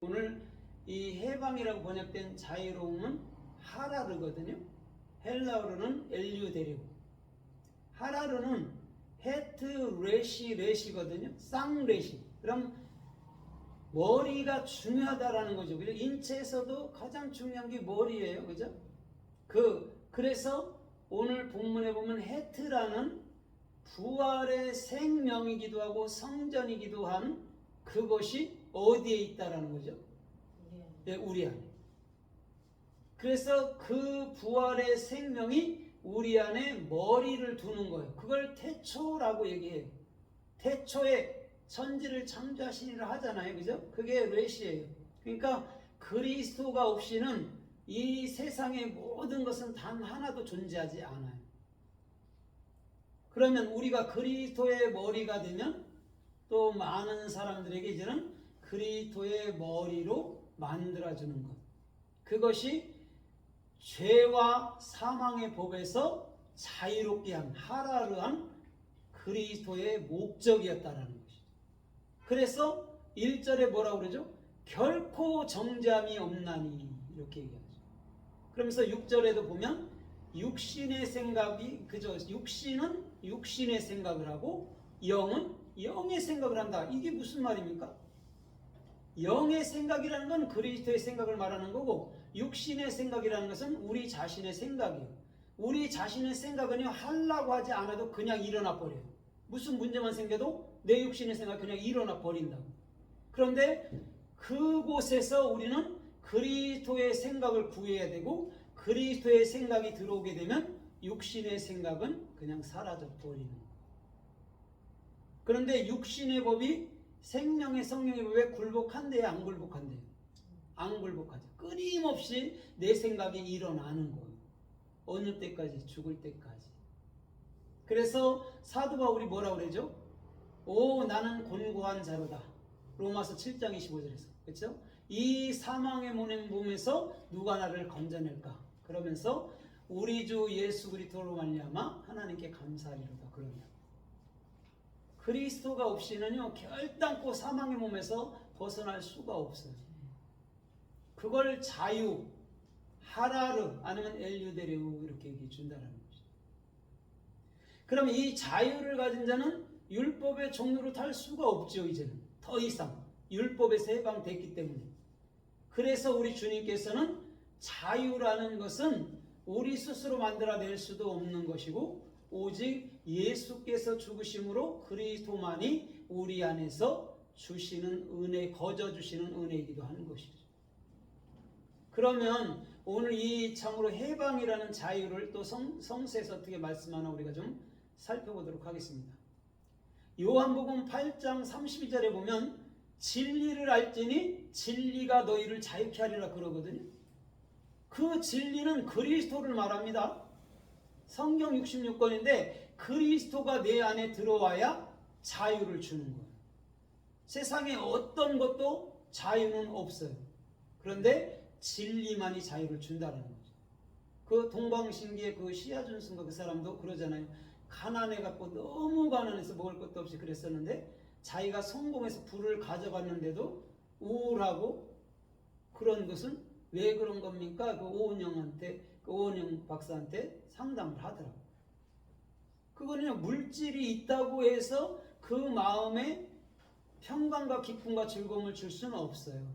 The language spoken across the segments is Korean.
오늘 이 해방이라고 번역된 자유로움은 하라르거든요. 헬라어로는 엘유데리고, 하라르는 헤트 레시거든요. 쌍레시. 그럼 머리가 중요하다라는 거죠. 그죠? 인체에서도 가장 중요한 게 머리예요. 그죠? 그래서 오늘 본문에 보면 헤트라는 부활의 생명이기도 하고 성전이기도 한 그것이 어디에 있다라는 거죠? 네, 우리 안에. 그래서 그 부활의 생명이 우리 안에 머리를 두는 거예요. 그걸 태초라고 얘기해요. 태초에 천지를 창조하시니라 하잖아요. 그죠? 그게 레시예요. 그러니까 그리스도가 없이는 이 세상의 모든 것은 단 하나도 존재하지 않아요. 그러면 우리가 그리스도의 머리가 되면 또 많은 사람들에게 이제는 그리스도의 머리로 만들어주는 것. 그것이 죄와 사망의 법에서 자유롭게 한, 하라르한 그리스도의 목적이었다라는 것이죠. 그래서 1절에 뭐라고 그러죠? 결코 정죄함이 없나니, 이렇게 얘기하죠. 그러면서 6절에도 보면 육신의 생각이, 그죠? 육신은 육신의 생각을 하고 영은 영의 생각을 한다. 이게 무슨 말입니까? 영의 생각이라는 건 그리스도의 생각을 말하는 거고, 육신의 생각이라는 것은 우리 자신의 생각이에요. 우리 자신의 생각은요, 하려고 하지 않아도 그냥 일어나 버려요. 무슨 문제만 생겨도 내 육신의 생각이 그냥 일어나 버린다고. 그런데 그곳에서 우리는 그리스도의 생각을 구해야 되고, 그리스도의 생각이 들어오게 되면 육신의 생각은 그냥 사라져 버리는 거예요. 그런데 육신의 법이 생명의 성령의 법에 굴복한대요, 안 굴복한대요? 안 굴복하죠. 끊임없이 내 생각이 일어나는 거예요. 어느 때까지? 죽을 때까지. 그래서 사도 바울이 뭐라고 그러죠? 오, 나는 곤고한 자로다. 로마서 7장 25절에서. 그렇죠? 이 사망의 몸에서 누가 나를 건져낼까? 그러면서 우리 주 예수 그리스도로 말미암아 하나님께 감사하리로다. 그러냐. 그리스도가 없이는요, 결단코 사망의 몸에서 벗어날 수가 없어요. 그걸 자유, 하라르 아니면 엘유데레우 이렇게 얘기해 준다는 거죠. 그럼 이 자유를 가진 자는 율법의 종로로 탈 수가 없죠. 이제는 더 이상 율법에서 해방됐기 때문에. 그래서 우리 주님께서는 자유라는 것은 우리 스스로 만들어낼 수도 없는 것이고, 오직 예수께서 죽으심으로 그리스도만이 우리 안에서 주시는 은혜, 거저 주시는 은혜이기도 하는 것이죠. 그러면 오늘 이 참으로 해방이라는 자유를 또 성서에서 어떻게 말씀하나 우리가 좀 살펴보도록 하겠습니다. 요한복음 8장 32절에 보면 진리를 알지니 진리가 너희를 자유케 하리라 그러거든요. 그 진리는 그리스도를 말합니다. 성경 66권인데 그리스도가 내 안에 들어와야 자유를 주는 거예요. 세상에 어떤 것도 자유는 없어요. 그런데 진리만이 자유를 준다는 거죠. 그 동방신기의 그 시아준승과 그 사람도 그러잖아요. 가난해갖고 너무 가난해서 먹을 것도 없이 그랬었는데 자기가 성공해서 부를 가져갔는데도 우울하고, 그런 것은 왜 그런 겁니까? 그 오은영 박사한테 상담을 하더라고요. 그거는 물질이 있다고 해서 그 마음에 평강과 기쁨과 즐거움을 줄 수는 없어요.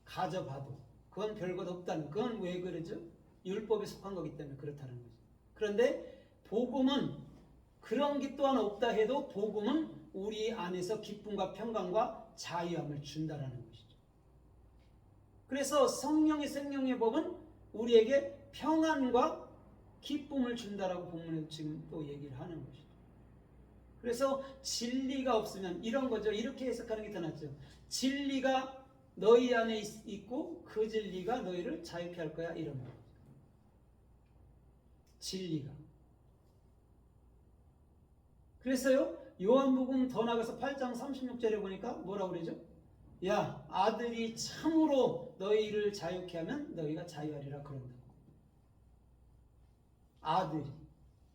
가져봐도. 그건 별것 없다는, 그건 왜 그러죠? 율법에 속한 거기 때문에 그렇다는 거죠. 그런데 복음은 그런 게 또한 없다 해도 복음은 우리 안에서 기쁨과 평강과 자유함을 준다라는 것이죠. 그래서 성령의 생명의 법은 우리에게 평안과 기쁨을 준다라고 본문에도 지금 또 얘기를 하는 것이죠. 그래서 진리가 없으면 이런 거죠. 이렇게 해석하는 게 더 낫죠. 진리가 너희 안에 있고 그 진리가 너희를 자유케 할 거야, 이런 거죠. 진리가. 그래서요, 요한복음 더 나가서 8장 36절에 보니까 뭐라고 그러죠? 야, 아들이 참으로 너희를 자유케 하면 너희가 자유하리라 그런다. 아들이.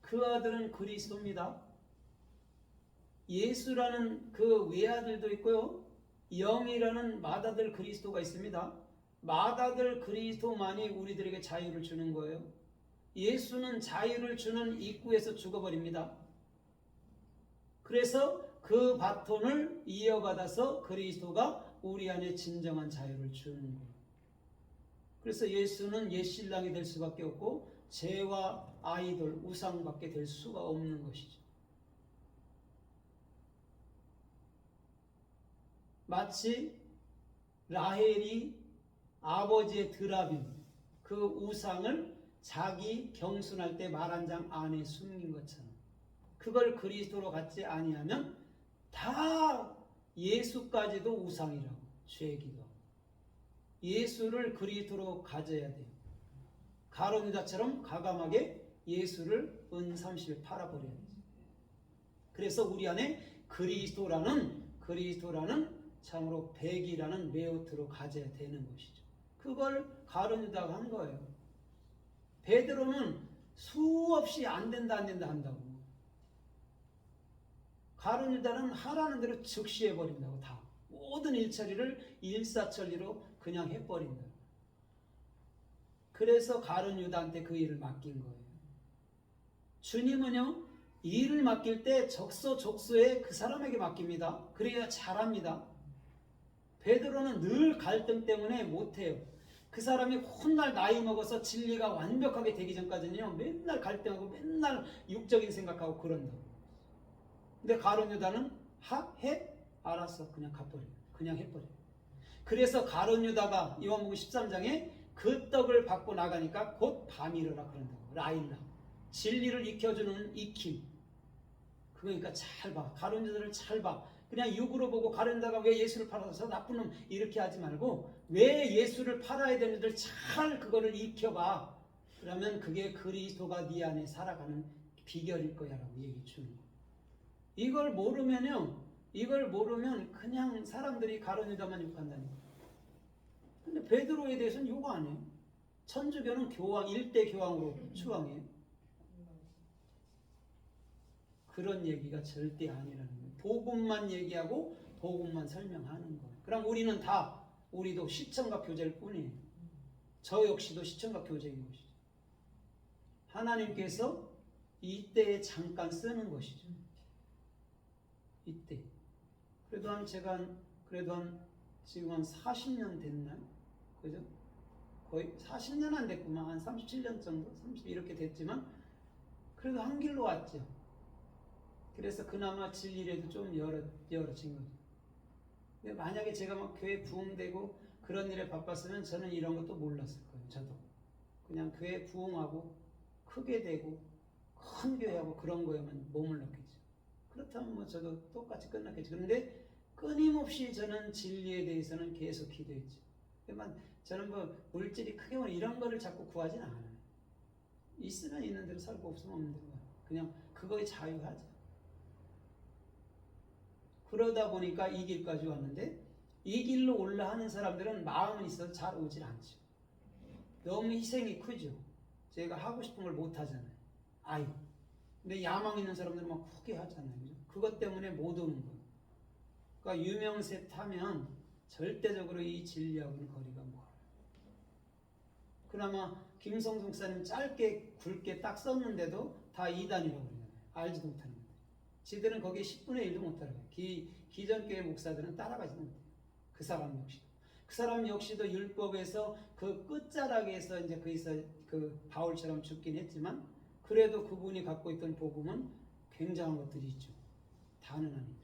그 아들은 그리스도입니다. 예수라는 그 외아들도 있고요, 영이라는 맏아들 그리스도가 있습니다. 맏아들 그리스도만이 우리들에게 자유를 주는 거예요. 예수는 자유를 주는 입구에서 죽어버립니다. 그래서 그 바톤을 이어받아서 그리스도가 우리 안에 진정한 자유를 주는 거예요. 그래서 예수는 옛 신랑이 될 수밖에 없고 죄와 아이돌, 우상밖에 될 수가 없는 것이죠. 마치 라헬이 아버지의 드라빔, 그 우상을 자기 경순할 때 말 한 장 안에 숨긴 것처럼, 그걸 그리스도로 갖지 아니하면 다 예수까지도 우상이라고 죄기도 하고, 예수를 그리스도로 가져야 돼요. 가룟 유다처럼 과감하게 예수를 은 30에 팔아버려야 되죠. 그래서 우리 안에 그리스도라는 참으로 백이라는 메오트로 가져야 되는 것이죠. 그걸 가룟 유다가 한 거예요. 베드로는 수없이 안 된다 한다고. 가룟 유다는 하라는 대로 즉시 해버린다고. 다 모든 일처리를 일사천리로 그냥 해버린다. 그래서 가룟 유다한테 그 일을 맡긴 거예요. 주님은요, 일을 맡길 때 적소적소에 그 사람에게 맡깁니다. 그래야 잘합니다. 베드로는 늘 갈등 때문에 못해요. 그 사람이 훗날 나이 먹어서 진리가 완벽하게 되기 전까지는요, 맨날 갈등하고 맨날 육적인 생각하고 그런다고. 근데 가룟 유다는 해? 알았어. 그냥 가버려. 그냥 해버려. 그래서 가룟 유다가 요한복음 13장에 그 떡을 받고 나가니까 곧 밤이 일어나 그런다고. 라일라. 진리를 익혀주는 익힘. 그러니까 잘 봐. 가룟 유다를 잘 봐. 그냥 육으로 보고 가룟 유다가 왜 예수를 팔아서 나쁜 놈 이렇게 하지 말고 왜 예수를 팔아야 되는지를 잘 그거를 익혀봐. 그러면 그게 그리스도가 네 안에 살아가는 비결일 거야라고 얘기 주는 거예요. 이걸 모르면 그냥 사람들이 가룟 유다만 욕한다니까. 근데 베드로에 대해서는 욕 안 해요. 천주교는 교황, 일대 교황으로 추앙해요. 그런 얘기가 절대 아니라는 거예요. 복음만 얘기하고 복음만 설명하는 거예요. 그럼 우리도 시청각 교제일 뿐이에요. 저 역시도 시청각 교제인 것이죠. 하나님께서 이때에 잠깐 쓰는 것이죠. 이때. 그래도 지금 한 40년 됐나요? 그죠? 거의 40년 안 됐구만. 한 37년 정도? 30 이렇게 됐지만 그래도 한 길로 왔죠. 그래서 그나마 진리라도 좀 열어진 거죠. 근데 만약에 제가 막 교회 부흥되고 그런 일에 바빴으면 저는 이런 것도 몰랐을 거예요. 저도. 그냥 교회 부흥하고 크게 되고 큰 교회하고 그런 거에만 몸을 넣겠죠. 그렇다면 저도 똑같이 끝났겠죠. 그런데 끊임없이 저는 진리에 대해서는 계속 기도했죠. 저는 물질이 크게 오는 이런 거를 자꾸 구하진 않아요. 있으면 있는 대로 살고 없으면 없는 대로 그냥 그거에 자유하죠. 그러다 보니까 이 길까지 왔는데 이 길로 올라가는 사람들은 마음은 있어도 잘 오질 않죠. 너무 희생이 크죠. 제가 하고 싶은 걸 못 하잖아요. 근데 야망 있는 사람들은 막 크게 하잖아요. 그죠? 그것 때문에 못 오는 거예요. 그러니까 유명세 타면 절대적으로 이 진리하고는 거리가 멀어요. 그나마 김성수 목사님 짧게 굵게 딱 썼는데도 다 이단이라고 그러잖아요. 알지도 못하는 건데. 지들은 거기에 10분의 1도 못 따라가요. 기존교회 목사들은 따라가지도 못해요. 그 사람 역시도 율법에서 그 끝자락에서 이제 거기서 그 바울처럼 죽긴 했지만 그래도 그분이 갖고 있던 복음은 굉장한 것들이 있죠. 다는 아니들.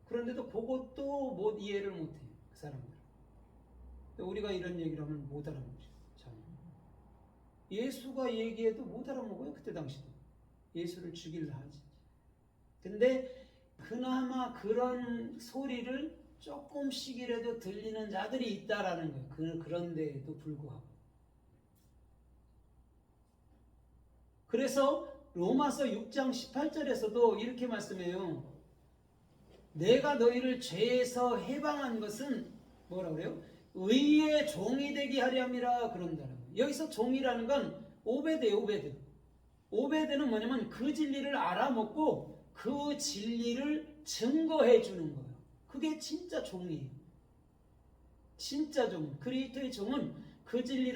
그런데도 그것도 못 이해를 못해요. 그 사람들은. 우리가 이런 얘기를 하면 못 알아먹죠. 예수가 얘기해도 못 알아먹어요. 그때 당시도. 예수를 죽일라 하지. 근데 그나마 그런 소리를 조금씩이라도 들리는 자들이 있다라는 거예요. 그런데도 불구하고. 그래서 로마서 6장 18절에서도 이렇게 말씀해요. 내가 너희를 죄에서 해방한 것은 뭐라고 그래요? 의의 종이 되게 하려 함이라 그런다는 거예요. 여기서 종이라는 건 오베드예요. 오베드는 뭐냐면 그 진리를 알아먹고 그 진리를 증거해 주는 거예요. 그게 진짜 종이에요. 진짜 종, 그리스도의 종은 그 진리를